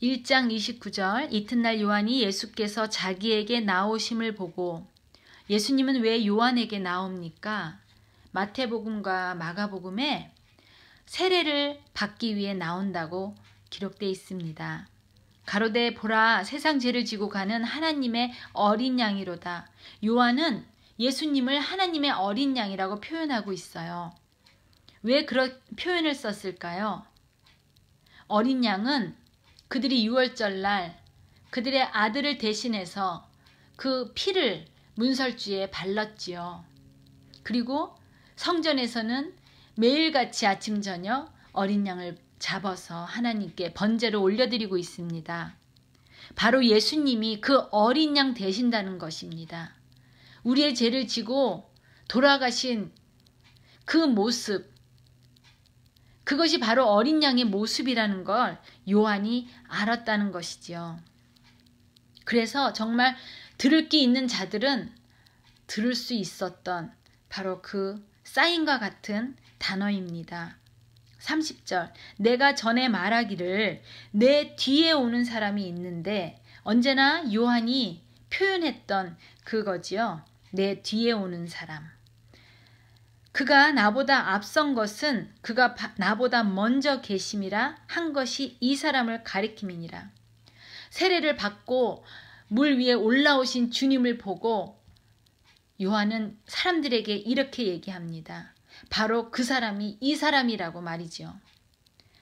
1장 29절 이튿날 요한이 예수께서 자기에게 나오심을 보고 예수님은 왜 요한에게 나옵니까? 마태복음과 마가복음에 세례를 받기 위해 나온다고 기록되어 있습니다. 가로되 보라 세상 죄를 지고 가는 하나님의 어린 양이로다. 요한은 예수님을 하나님의 어린 양이라고 표현하고 있어요. 왜 그런 표현을 썼을까요? 어린 양은 그들이 유월절날 그들의 아들을 대신해서 그 피를 문설주에 발랐지요. 그리고 성전에서는 매일같이 아침 저녁 어린 양을 잡아서 하나님께 번제로 올려드리고 있습니다. 바로 예수님이 그 어린 양 되신다는 것입니다. 우리의 죄를 지고 돌아가신 그 모습, 그것이 바로 어린 양의 모습이라는 걸 요한이 알았다는 것이지요. 그래서 정말 들을 게 있는 자들은 들을 수 있었던 바로 그 사인과 같은 단어입니다. 30절 내가 전에 말하기를 내 뒤에 오는 사람이 있는데 언제나 요한이 표현했던 그거지요. 내 뒤에 오는 사람. 그가 나보다 앞선 것은 그가 나보다 먼저 계심이라 한 것이 이 사람을 가리킴이니라. 세례를 받고 물 위에 올라오신 주님을 보고 요한은 사람들에게 이렇게 얘기합니다. 바로 그 사람이 이 사람이라고 말이죠.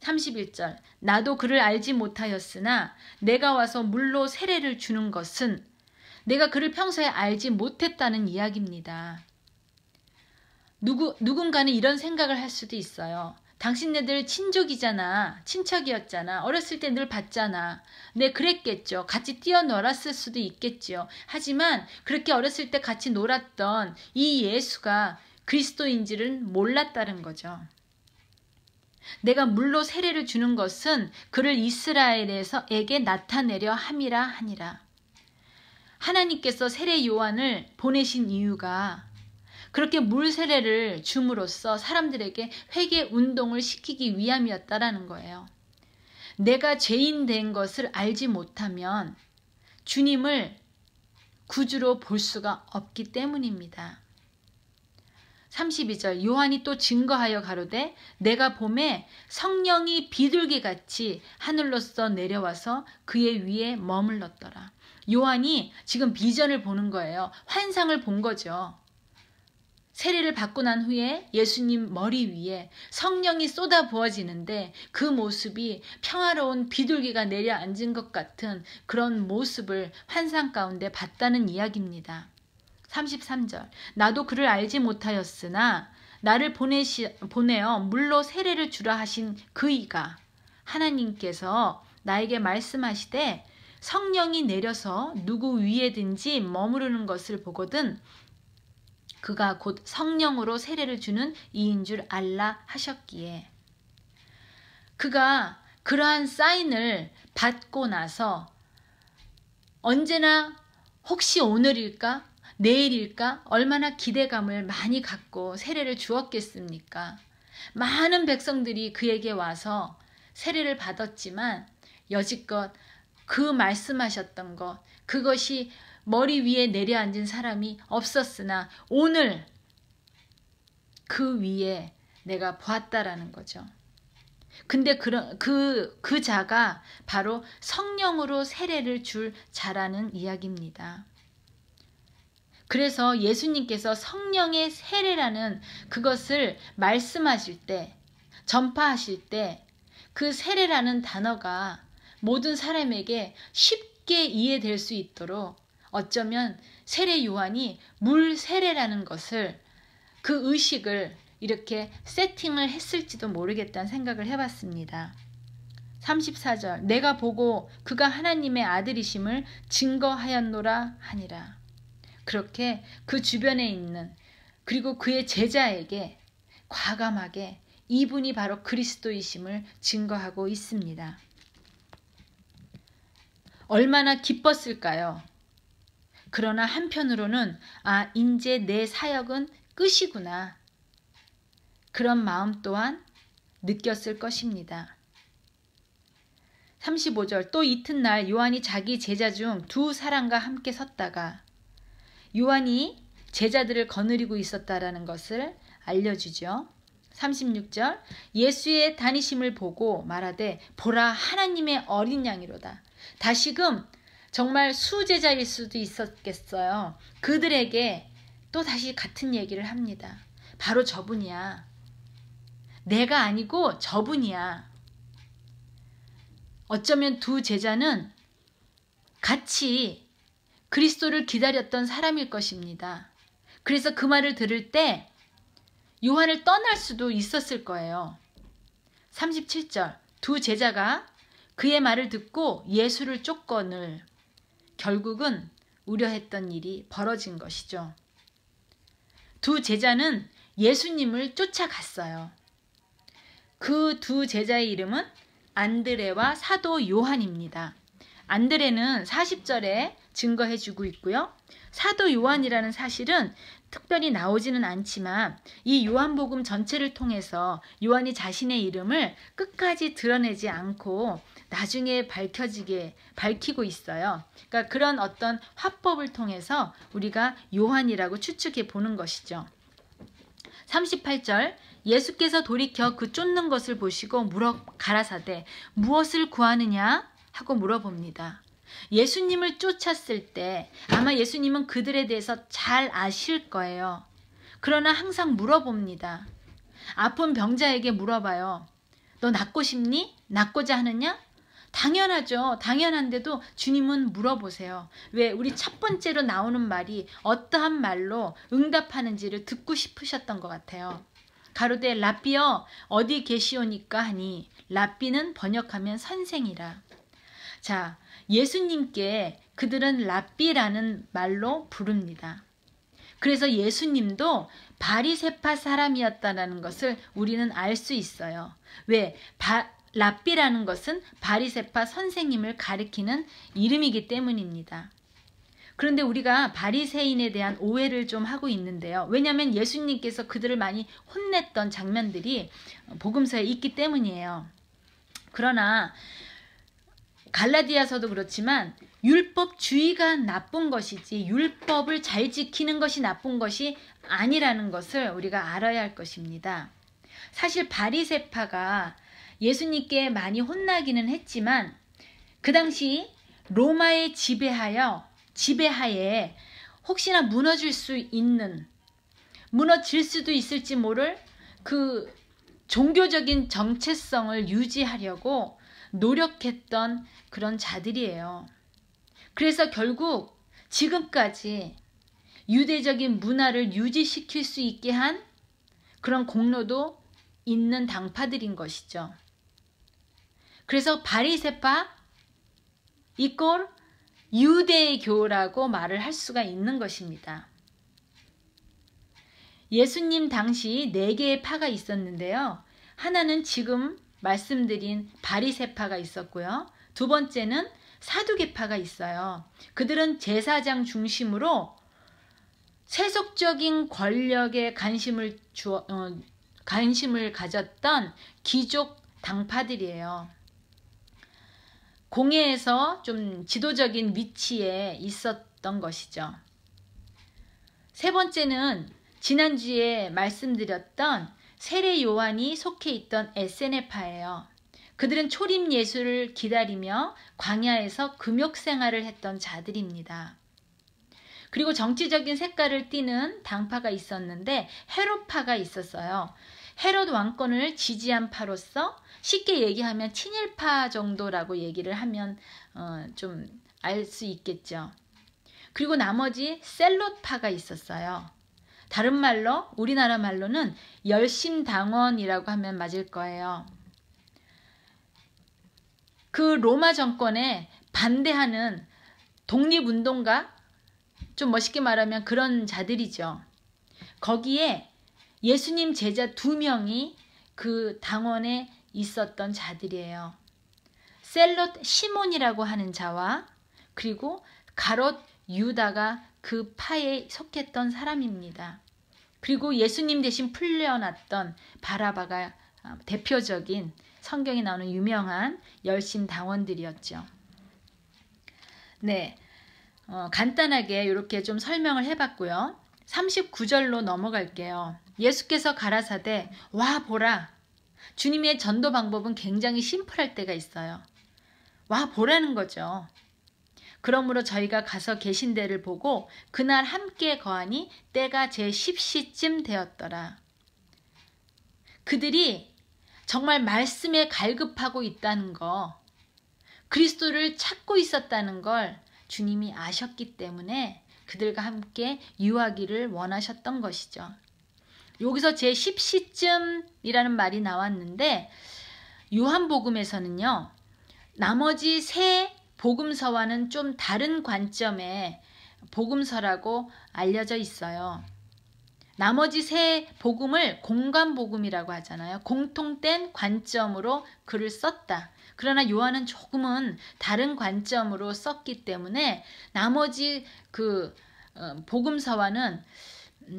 31절 나도 그를 알지 못하였으나 내가 와서 물로 세례를 주는 것은 내가 그를 평소에 알지 못했다는 이야기입니다. 누군가는 이런 생각을 할 수도 있어요. 당신네들 친족이잖아. 친척이었잖아. 어렸을 때 늘 봤잖아. 네, 그랬겠죠. 같이 뛰어놀았을 수도 있겠죠. 하지만 그렇게 어렸을 때 같이 놀았던 이 예수가 그리스도인지를 몰랐다는 거죠. 내가 물로 세례를 주는 것은 그를 이스라엘에게 나타내려 함이라 하니라. 하나님께서 세례 요한을 보내신 이유가 그렇게 물 세례를 줌으로써 사람들에게 회개 운동을 시키기 위함이었다라는 거예요. 내가 죄인 된 것을 알지 못하면 주님을 구주로 볼 수가 없기 때문입니다. 32절 요한이 또 증거하여 가로되 내가 봄에 성령이 비둘기같이 하늘로서 내려와서 그의 위에 머물렀더라. 요한이 지금 비전을 보는 거예요. 환상을 본 거죠. 세례를 받고 난 후에 예수님 머리 위에 성령이 쏟아 부어지는데 그 모습이 평화로운 비둘기가 내려앉은 것 같은 그런 모습을 환상 가운데 봤다는 이야기입니다. 33절 나도 그를 알지 못하였으나 나를 보내어 물로 세례를 주라 하신 그이가 하나님께서 나에게 말씀하시되 성령이 내려서 누구 위에든지 머무르는 것을 보거든 그가 곧 성령으로 세례를 주는 이인 줄 알라 하셨기에 그가 그러한 사인을 받고 나서 언제나 혹시 오늘일까 내일일까 얼마나 기대감을 많이 갖고 세례를 주었겠습니까? 많은 백성들이 그에게 와서 세례를 받았지만 여지껏 그 말씀하셨던 것 그것이 머리 위에 내려앉은 사람이 없었으나 오늘 그 위에 내가 보았다라는 거죠. 근데 그 자가 바로 성령으로 세례를 줄 자라는 이야기입니다. 그래서 예수님께서 성령의 세례라는 그것을 말씀하실 때, 전파하실 때 그 세례라는 단어가 모든 사람에게 쉽게 이해될 수 있도록 어쩌면 세례 요한이 물 세례라는 것을 그 의식을 이렇게 세팅을 했을지도 모르겠다는 생각을 해봤습니다. 34절 내가 보고 그가 하나님의 아들이심을 증거하였노라 하니라. 그렇게 그 주변에 있는 그리고 그의 제자에게 과감하게 이분이 바로 그리스도이심을 증거하고 있습니다. 얼마나 기뻤을까요? 그러나 한편으로는 이제 내 사역은 끝이구나. 그런 마음 또한 느꼈을 것입니다. 35절 또 이튿날 요한이 자기 제자 중 두 사람과 함께 섰다가 요한이 제자들을 거느리고 있었다라는 것을 알려주죠. 36절 예수의 다니심을 보고 말하되 보라 하나님의 어린 양이로다. 다시금 정말 수제자일 수도 있었겠어요. 그들에게 또 다시 같은 얘기를 합니다. 바로 저분이야. 내가 아니고 저분이야. 어쩌면 두 제자는 같이 그리스도를 기다렸던 사람일 것입니다. 그래서 그 말을 들을 때 요한을 떠날 수도 있었을 거예요. 37절 두 제자가 그의 말을 듣고 예수를 쫓거늘 결국은 우려했던 일이 벌어진 것이죠. 두 제자는 예수님을 쫓아갔어요. 그 두 제자의 이름은 안드레와 사도 요한입니다. 안드레는 40절에 증거해주고 있고요. 사도 요한이라는 사실은 특별히 나오지는 않지만 이 요한복음 전체를 통해서 요한이 자신의 이름을 끝까지 드러내지 않고 나중에 밝히고 있어요. 그러니까 그런 어떤 화법을 통해서 우리가 요한이라고 추측해 보는 것이죠. 38절 예수께서 돌이켜 그 쫓는 것을 보시고 가라사대 무엇을 구하느냐 하고 물어봅니다. 예수님을 쫓았을 때 아마 예수님은 그들에 대해서 잘 아실 거예요. 그러나 항상 물어봅니다. 아픈 병자에게 물어봐요. 너 낫고 싶니? 낫고자 하느냐? 당연하죠. 당연한데도 주님은 물어보세요. 왜? 우리 첫 번째로 나오는 말이 어떠한 말로 응답하는지를 듣고 싶으셨던 것 같아요. 가로되 랍비여 어디 계시오니까 하니 랍비는 번역하면 선생이라. 자, 예수님께 그들은 랍비라는 말로 부릅니다. 그래서 예수님도 바리새파 사람이었다는 것을 우리는 알 수 있어요. 왜? 랍비라는 것은 바리새파 선생님을 가리키는 이름이기 때문입니다. 그런데 우리가 바리새인에 대한 오해를 좀 하고 있는데요. 왜냐하면 예수님께서 그들을 많이 혼냈던 장면들이 복음서에 있기 때문이에요. 그러나 갈라디아서도 그렇지만 율법주의가 나쁜 것이지 율법을 잘 지키는 것이 나쁜 것이 아니라는 것을 우리가 알아야 할 것입니다. 사실 바리새파가 예수님께 많이 혼나기는 했지만 그 당시 로마의 지배하에 혹시나 무너질 수도 있을지 모를 그 종교적인 정체성을 유지하려고 노력했던 그런 자들이에요. 그래서 결국 지금까지 유대적인 문화를 유지시킬 수 있게 한 그런 공로도 있는 당파들인 것이죠. 그래서 바리새파 이꼴 유대교라고 말을 할 수가 있는 것입니다. 예수님 당시 4개의 파가 있었는데요. 하나는 지금 말씀드린 바리새파가 있었고요. 두 번째는 사두개파가 있어요. 그들은 제사장 중심으로 세속적인 권력에 관심을 가졌던 귀족 당파들이에요. 공회에서 좀 지도적인 위치에 있었던 것이죠. 세 번째는 지난주에 말씀드렸던 세례 요한이 속해 있던 에세네파예요. 그들은 초림 예수를 기다리며 광야에서 금욕 생활을 했던 자들입니다. 그리고 정치적인 색깔을 띠는 당파가 있었는데 헤롯파가 있었어요. 헤롯 왕권을 지지한 파로서 쉽게 얘기하면 친일파 정도라고 얘기를 하면 좀 알 수 있겠죠. 그리고 나머지 셀롯파가 있었어요. 다른 말로 우리나라 말로는 열심당원이라고 하면 맞을 거예요. 그 로마 정권에 반대하는 독립운동가? 좀 멋있게 말하면 그런 자들이죠. 거기에 예수님 제자 2명이 그 당원에 있었던 자들이에요. 셀롯 시몬이라고 하는 자와 그리고 가롯 유다가 그 파에 속했던 사람입니다. 그리고 예수님 대신 풀려났던 바라바가 대표적인 성경에 나오는 유명한 열심 당원들이었죠. 네, 간단하게 이렇게 좀 설명을 해봤고요. 39절로 넘어갈게요. 예수께서 가라사대 와 보라. 주님의 전도 방법은 굉장히 심플할 때가 있어요. 와 보라는 거죠. 그러므로 저희가 가서 계신 데를 보고 그날 함께 거하니 때가 제 10시쯤 되었더라. 그들이 정말 말씀에 갈급하고 있다는 거, 그리스도를 찾고 있었다는 걸 주님이 아셨기 때문에 그들과 함께 유하기를 원하셨던 것이죠. 여기서 제 10시쯤이라는 말이 나왔는데 요한복음에서는요, 나머지 세 복음서와는 좀 다른 관점의 복음서라고 알려져 있어요. 나머지 세 복음을 공관복음이라고 하잖아요. 공통된 관점으로 글을 썼다. 그러나 요한은 조금은 다른 관점으로 썼기 때문에 나머지 그 복음서와는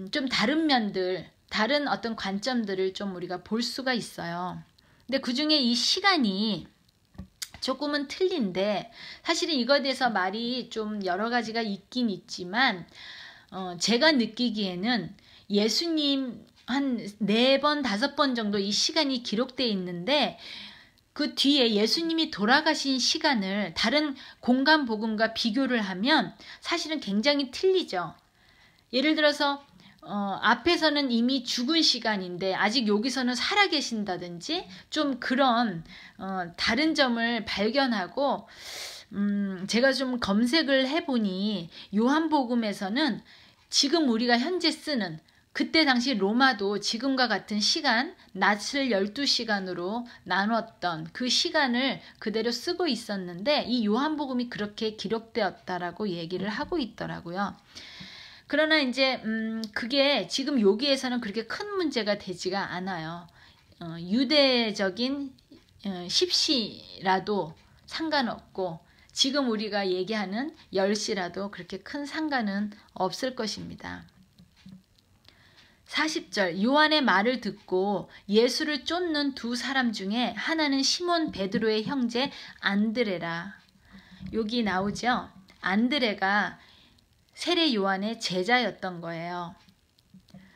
좀 다른 면들, 다른 어떤 관점들을 좀 우리가 볼 수가 있어요. 근데 그 중에 이 시간이 조금은 틀린데 사실은 이거에 대해서 말이 좀 여러 가지가 있긴 있지만 제가 느끼기에는 예수님 한 4번, 5번 정도 이 시간이 기록되어 있는데 그 뒤에 예수님이 돌아가신 시간을 다른 공간 복음과 비교를 하면 사실은 굉장히 틀리죠. 예를 들어서 앞에서는 이미 죽은 시간인데 아직 여기서는 살아계신다든지 좀 그런 다른 점을 발견하고 제가 좀 검색을 해보니 요한복음에서는 지금 우리가 현재 쓰는 그때 당시 로마도 지금과 같은 시간, 낮을 12시간으로 나눴던 그 시간을 그대로 쓰고 있었는데 이 요한복음이 그렇게 기록되었다라고 얘기를 하고 있더라고요. 그러나 이제 그게 지금 여기에서는 그렇게 큰 문제가 되지가 않아요. 유대적인 10시라도 상관없고 지금 우리가 얘기하는 10시라도 그렇게 큰 상관은 없을 것입니다. 40절 요한의 말을 듣고 예수를 쫓는 두 사람 중에 하나는 시몬 베드로의 형제 안드레라. 여기 나오죠. 안드레가 세례 요한의 제자였던 거예요.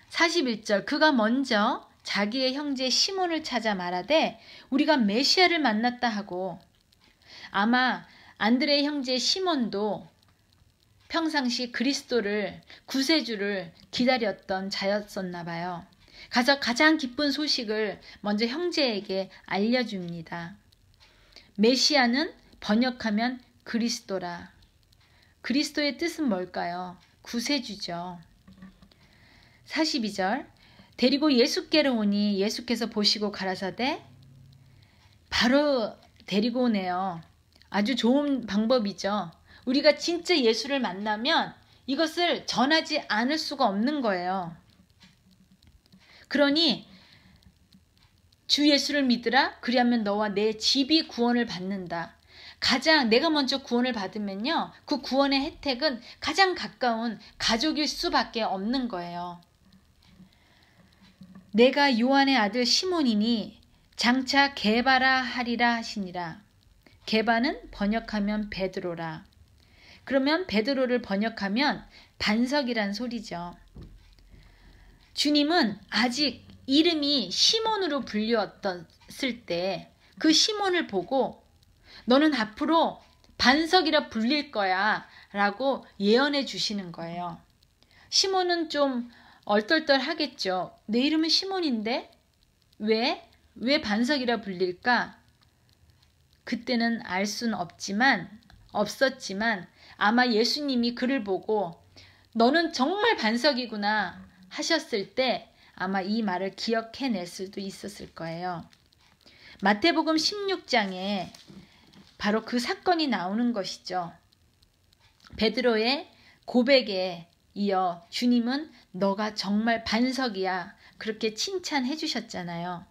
41절 그가 먼저 자기의 형제 시몬을 찾아 말하되 우리가 메시아를 만났다 하고, 아마 안드레의 형제 시몬도 평상시 그리스도를, 구세주를 기다렸던 자였었나 봐요. 가서 가장 기쁜 소식을 먼저 형제에게 알려줍니다. 메시아는 번역하면 그리스도라. 그리스도의 뜻은 뭘까요? 구세주죠. 42절 데리고 예수께로 오니 예수께서 보시고 가라사대, 바로 데리고 오네요. 아주 좋은 방법이죠. 우리가 진짜 예수를 만나면 이것을 전하지 않을 수가 없는 거예요. 그러니 주 예수를 믿으라. 그리하면 너와 내 집이 구원을 받는다. 가장 내가 먼저 구원을 받으면요, 그 구원의 혜택은 가장 가까운 가족일 수밖에 없는 거예요. 내가 요한의 아들 시몬이니 장차 게바라 하리라 하시니라. 게바는 번역하면 베드로라. 그러면 베드로를 번역하면 반석이란 소리죠. 주님은 아직 이름이 시몬으로 불렸을 때 그 시몬을 보고 너는 앞으로 반석이라 불릴 거야 라고 예언해 주시는 거예요. 시몬은 좀 얼떨떨 하겠죠. 내 이름은 시몬인데 왜 반석이라 불릴까? 그때는 알 수는 없었지만 아마 예수님이 그를 보고 너는 정말 반석이구나 하셨을 때 아마 이 말을 기억해낼 수도 있었을 거예요. 마태복음 16장에 바로 그 사건이 나오는 것이죠. 베드로의 고백에 이어 주님은 너가 정말 반석이야 그렇게 칭찬해 주셨잖아요.